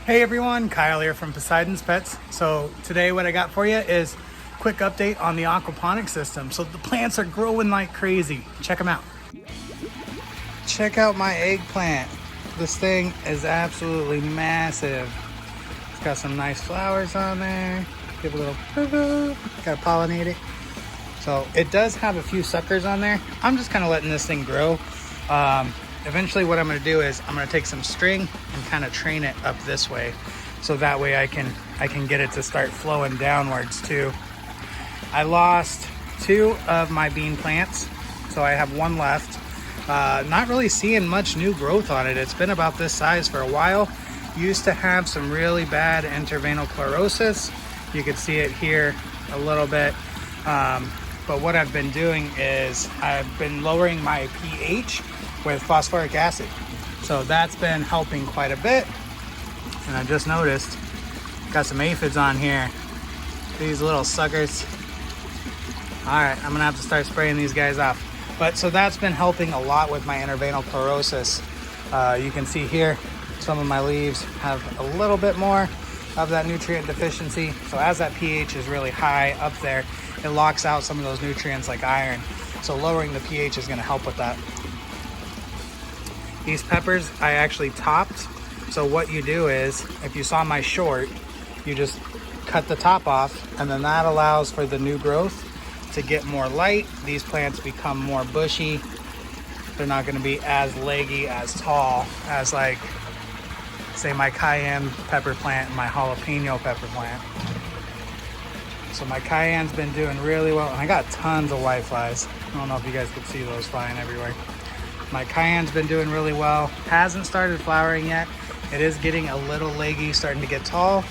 Hey everyone, Kyle here from Poseidon's Pets. So today what I got for you is a quick update on the aquaponic system. So the plants are growing like crazy. Check them out. Check out my eggplant. This thing is absolutely massive. It's got some nice flowers on there. Give a little boo-boo. Gotta pollinate it. So it does have a few suckers on there. I'm just kind of letting this thing grow. Eventually what I'm going to do is I'm going to take some string and kind of train it up this way, so that way I can get it to start flowing downwards too. I lost 2 of my bean plants, so I have 1 left. Not really seeing much new growth on it. It's been about this size for a while. Used to have some really bad interveinal chlorosis. You can see it here a little bit. But what I've been doing is I've been lowering my pH with phosphoric acid. So that's been helping quite a bit. And I just noticed, got some aphids on here. These little suckers. All right, I'm gonna have to start spraying these guys off. But so that's been helping a lot with my interveinal chlorosis. You can see here, some of my leaves have a little bit more of that nutrient deficiency. So as that pH is really high up there, it locks out some of those nutrients like iron. So lowering the pH is gonna help with that. These peppers I actually topped. So what you do is, if you saw my short, you just cut the top off, and then that allows for the new growth to get more light. These plants become more bushy. They're not gonna be as leggy, as tall as, like, say, my cayenne pepper plant and my jalapeno pepper plant. So my cayenne's been doing really well, and I got tons of whiteflies. I don't know if you guys could see those flying everywhere. My cayenne's been doing really well. Hasn't started flowering yet. It is getting a little leggy, starting to get tall.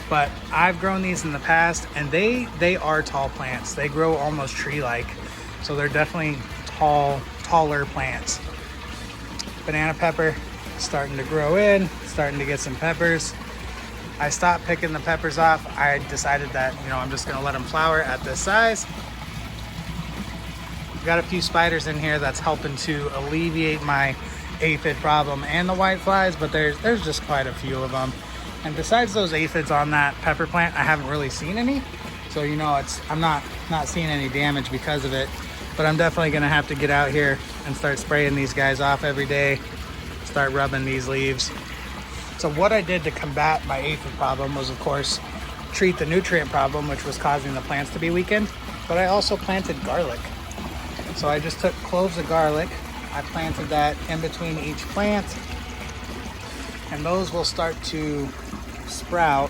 But I've grown these in the past, and they are tall plants. They grow almost tree-like. So they're definitely taller plants. Banana pepper starting to grow in, starting to get some peppers. I stopped picking the peppers off. I decided that, I'm just gonna let them flower at this size. Got a few spiders in here that's helping to alleviate my aphid problem and the whiteflies, but there's just quite a few of them. And besides those aphids on that pepper plant, I haven't really seen any. So I'm not seeing any damage because of it. But I'm definitely gonna have to get out here and start spraying these guys off every day. Start rubbing these leaves. So what I did to combat my aphid problem was, of course, treat the nutrient problem, which was causing the plants to be weakened. But I also planted garlic. So I just took cloves of garlic. I planted that in between each plant, and those will start to sprout,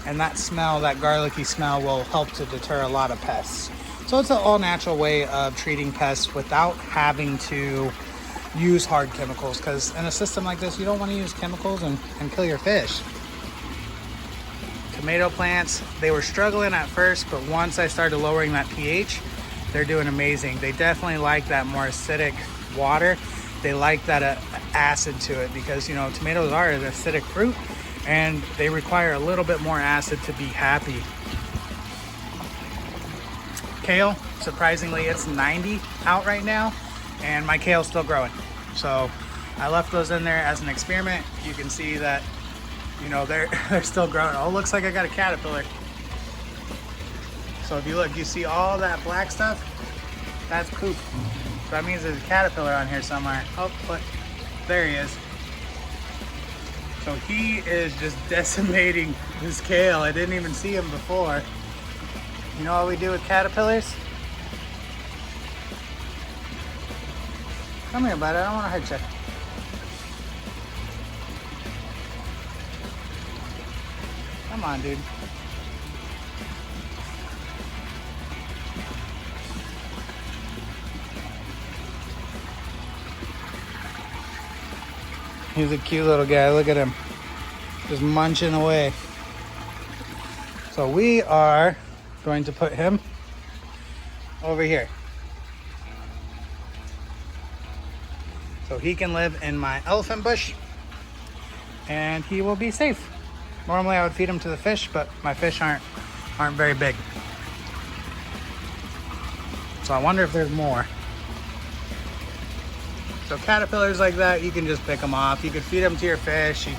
and that smell, that garlicky smell, will help to deter a lot of pests. So it's an all-natural way of treating pests without having to use hard chemicals, because in a system like this, you don't want to use chemicals and kill your fish. Tomato plants, they were struggling at first, but once I started lowering that pH, they're doing amazing. They definitely like that more acidic water. They like that acid to it, because tomatoes are an acidic fruit, and they require a little bit more acid to be happy. Kale, surprisingly, it's 90 out right now, and my kale's still growing. So I left those in there as an experiment. You can see that they're still growing. Oh, looks like I got a caterpillar. So if you look, you see all that black stuff? That's poop. So that means there's a caterpillar on here somewhere. Oh, but there he is. So he is just decimating this kale. I didn't even see him before. You know what we do with caterpillars? Come here, bud. I don't want to hurt you. Come on, dude. He's a cute little guy. Look at him. Just munching away. So we are going to put him over here. So he can live in my elephant bush, and he will be safe. Normally I would feed him to the fish, but my fish aren't very big. So I wonder if there's more. So caterpillars like that, you can just pick them off. You can feed them to your fish. You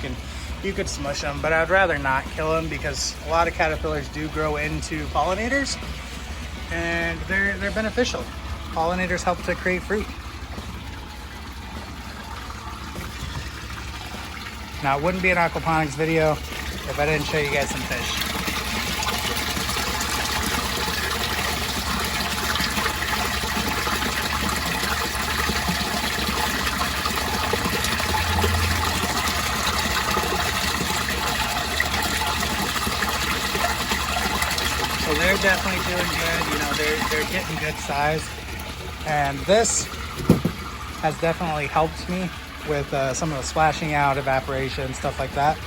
you could smush them, but I'd rather not kill them because a lot of caterpillars do grow into pollinators and they're beneficial. Pollinators help to create fruit. Now, it wouldn't be an aquaponics video if I didn't show you guys some fish. So they're definitely doing good. You know, they're getting good size. And this has definitely helped me with some of the splashing out, evaporation, stuff like that.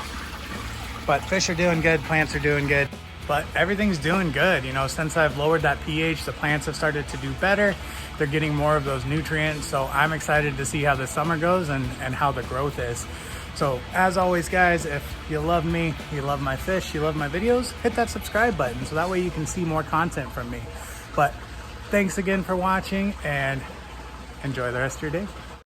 But fish are doing good, plants are doing good, but everything's doing good. You know, since I've lowered that pH, the plants have started to do better. They're getting more of those nutrients. So I'm excited to see how the summer goes and how the growth is. So as always, guys, if you love me, you love my fish, you love my videos, hit that subscribe button so that way you can see more content from me. But thanks again for watching and enjoy the rest of your day.